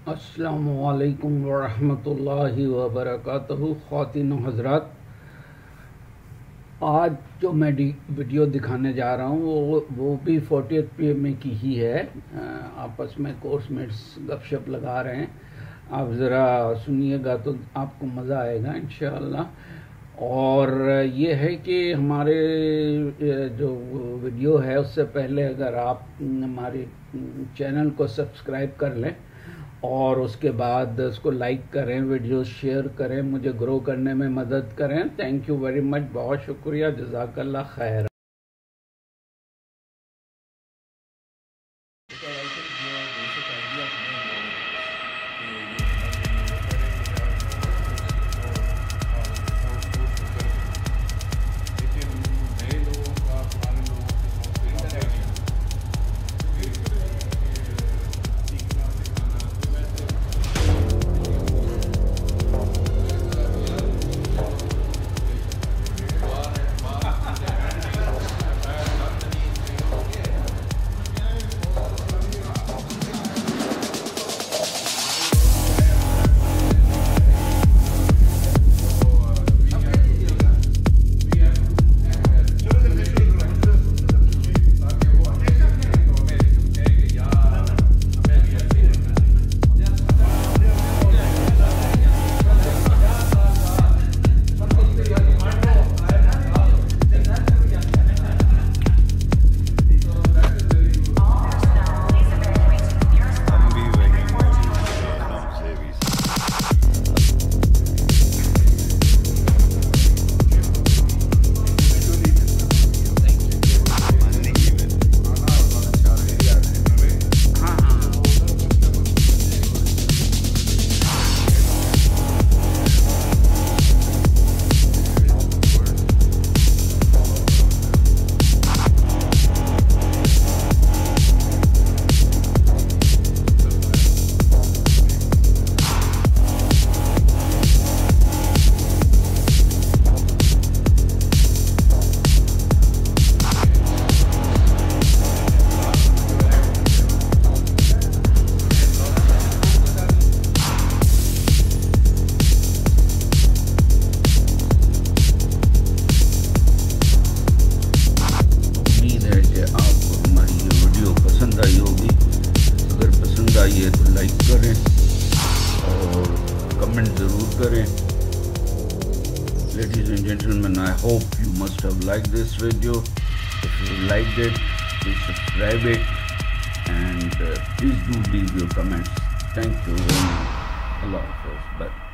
अस्सलामुअलैकुम वरहमतुल्लाहि वबरकातुहू। ख़वातीन व हज़रात, आज जो मैं वीडियो दिखाने जा रहा हूँ वो भी 40th PMA की ही है। आपस में कोर्समेट्स गपशप लगा रहे हैं। आप ज़रा सुनिएगा तो आपको मज़ा आएगा इंशाअल्लाह। और ये है कि हमारे जो वीडियो है उससे पहले अगर आप हमारे चैनल को सब्सक्राइब कर लें और उसके बाद उसको लाइक करें, वीडियो शेयर करें, मुझे ग्रो करने में मदद करें। थैंक यू वेरी मच, बहुत शुक्रिया, जज़ाकल्लाह खैर। आइए तो लाइक करें और कमेंट ज़रूर करें। Ladies and gentlemen, I hope you must have liked this video. If you liked it, please subscribe it and please do leave your comments. Thank you very much. Allah Hafiz. Bye.